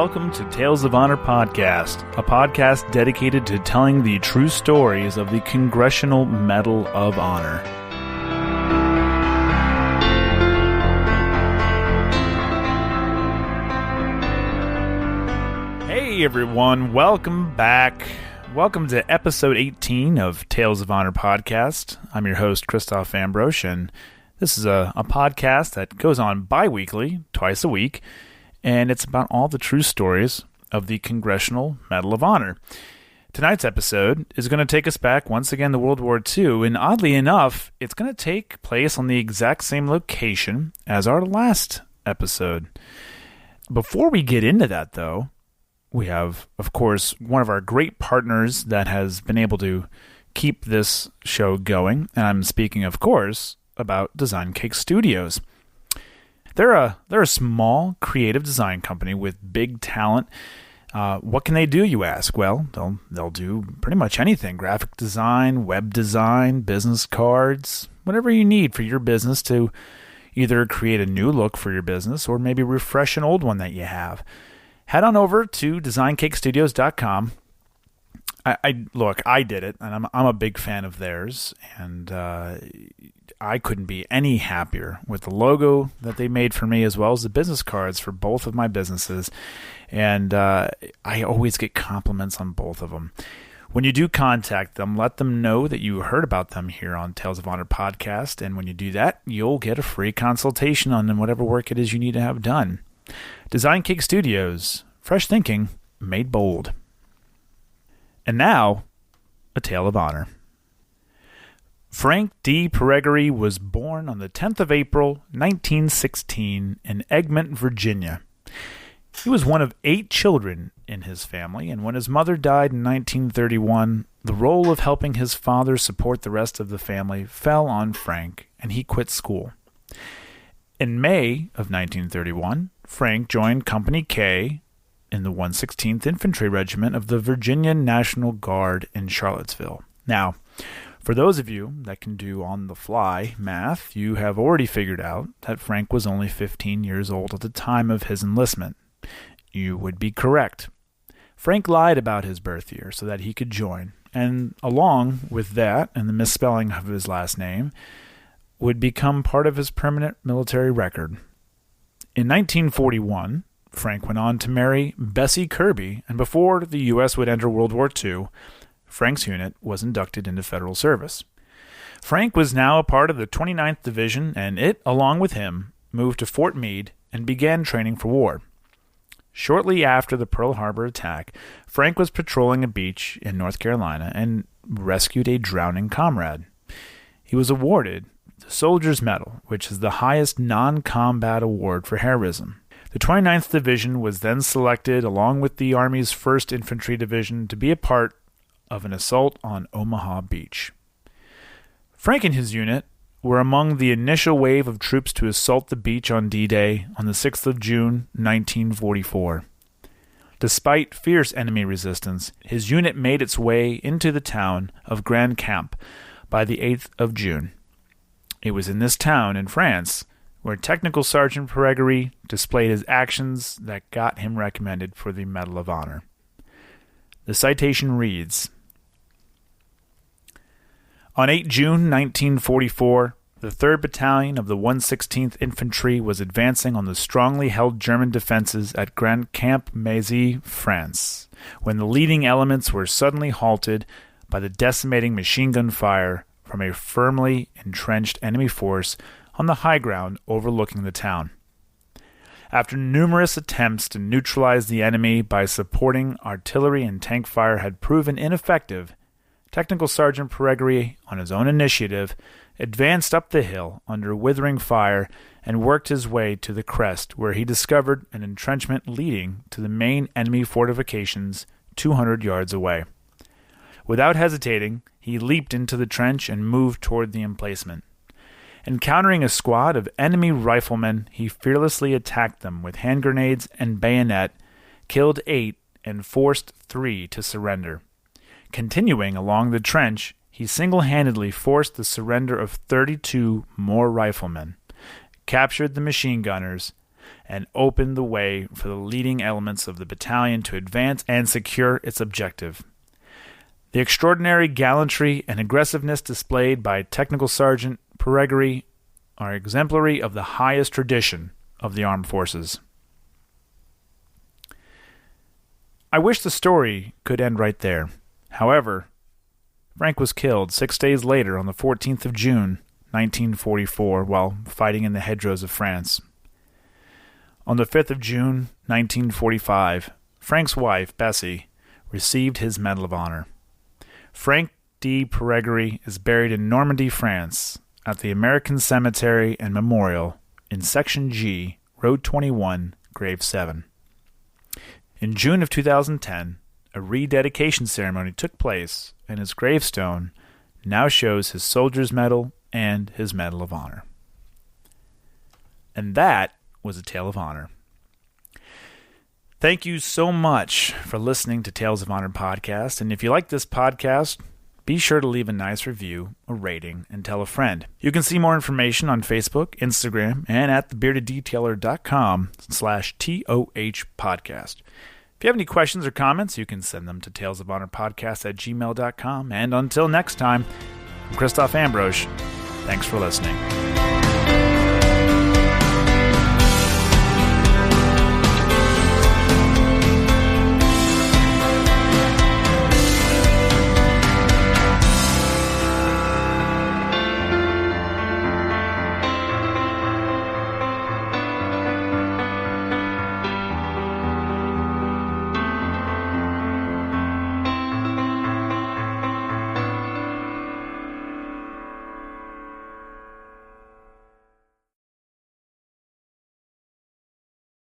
welcome to Tales of Honor Podcast, a podcast dedicated to telling the true stories of the Congressional Medal of Honor. Hey everyone, welcome back. Welcome to episode 18 of Tales of Honor Podcast. I'm your host, Christoph Ambrosch, and this is a podcast that goes on bi-weekly, twice a week, and it's about all the true stories of the Congressional Medal of Honor. Tonight's episode is going to take us back once again to World War II, and oddly enough, it's going to take place on the exact same location as our last episode. Before we get into that, though, we have, of course, one of our great partners that has been able to keep this show going, and I'm speaking, of course, about DesignCake Studios. They're a small, creative design company with big talent. What can they do, you ask? Well, they'll do pretty much anything. Graphic design, web design, business cards, whatever you need for your business to either create a new look for your business or maybe refresh an old one that you have. Head on over to DesignCakeStudios.com. I did it, and I'm a big fan of theirs, and I couldn't be any happier with the logo that they made for me as well as the business cards for both of my businesses, and I always get compliments on both of them. When you do contact them, let them know that you heard about them here on Tales of Honor Podcast, and when you do that, you'll get a free consultation on whatever work it is you need to have done. DesignCake Studios, fresh thinking made bold. And now, a tale of honor. Frank D Peregory was born on the 10th of April, 1916, in Egmont, Virginia. He was one of 8 children in his family, and when his mother died in 1931, the role of helping his father support the rest of the family fell on Frank, and he quit school. In May of 1931, Frank joined Company K in the 116th Infantry Regiment of the Virginia National Guard in Charlottesville. Now, for those of you that can do on-the-fly math, you have already figured out that Frank was only 15 years old at the time of his enlistment. You would be correct. Frank lied about his birth year so that he could join, and along with that and the misspelling of his last name, would become part of his permanent military record. In 1941, Frank went on to marry Bessie Kirby, and before the U.S. would enter World War II, Frank's unit was inducted into federal service. Frank was now a part of the 29th Division, and it, along with him, moved to Fort Meade and began training for war. Shortly after the Pearl Harbor attack, Frank was patrolling a beach in North Carolina and rescued a drowning comrade. He was awarded the Soldier's Medal, which is the highest non-combat award for heroism. The 29th Division was then selected, along with the Army's 1st Infantry Division, to be a part of an assault on Omaha Beach. Frank and his unit were among the initial wave of troops to assault the beach on D-Day on the 6th of June, 1944. Despite fierce enemy resistance, his unit made its way into the town of Grand Camp by the 8th of June. It was in this town, in France, where Technical Sergeant Peregory displayed his actions that got him recommended for the Medal of Honor. The citation reads, on 8 June 1944, the 3rd Battalion of the 116th Infantry was advancing on the strongly held German defenses at Grand Camp Mézy, France, when the leading elements were suddenly halted by the decimating machine gun fire from a firmly entrenched enemy force on the high ground overlooking the town. After numerous attempts to neutralize the enemy by supporting artillery and tank fire had proven ineffective, Technical Sergeant Peregory, on his own initiative, advanced up the hill under withering fire and worked his way to the crest, where he discovered an entrenchment leading to the main enemy fortifications 200 yards away. Without hesitating, he leaped into the trench and moved toward the emplacement. Encountering a squad of enemy riflemen, he fearlessly attacked them with hand grenades and bayonet, killed 8, and forced 3 to surrender. Continuing along the trench, he single-handedly forced the surrender of 32 more riflemen, captured the machine gunners, and opened the way for the leading elements of the battalion to advance and secure its objective. The extraordinary gallantry and aggressiveness displayed by Technical Sergeant Peregory are exemplary of the highest tradition of the armed forces. I wish the story could end right there. However, Frank was killed 6 days later on the 14th of June, 1944, while fighting in the hedgerows of France. On the 5th of June, 1945, Frank's wife, Bessie, received his Medal of Honor. Frank D Peregory is buried in Normandy, France, at the American Cemetery and Memorial in Section G, Road 21, Grave 7. In June of 2010, a rededication ceremony took place, and his gravestone now shows his Soldier's Medal and his Medal of Honor. And that was a Tale of Honor. Thank you so much for listening to Tales of Honor podcast, and if you like this podcast, be sure to leave a nice review, a rating, and tell a friend. You can see more information on Facebook, Instagram, and at thebeardeddetailer.com/TOH podcast. If you have any questions or comments, you can send them to talesofhonorpodcast@gmail.com. And until next time, I'm Christoph Ambrose. Thanks for listening.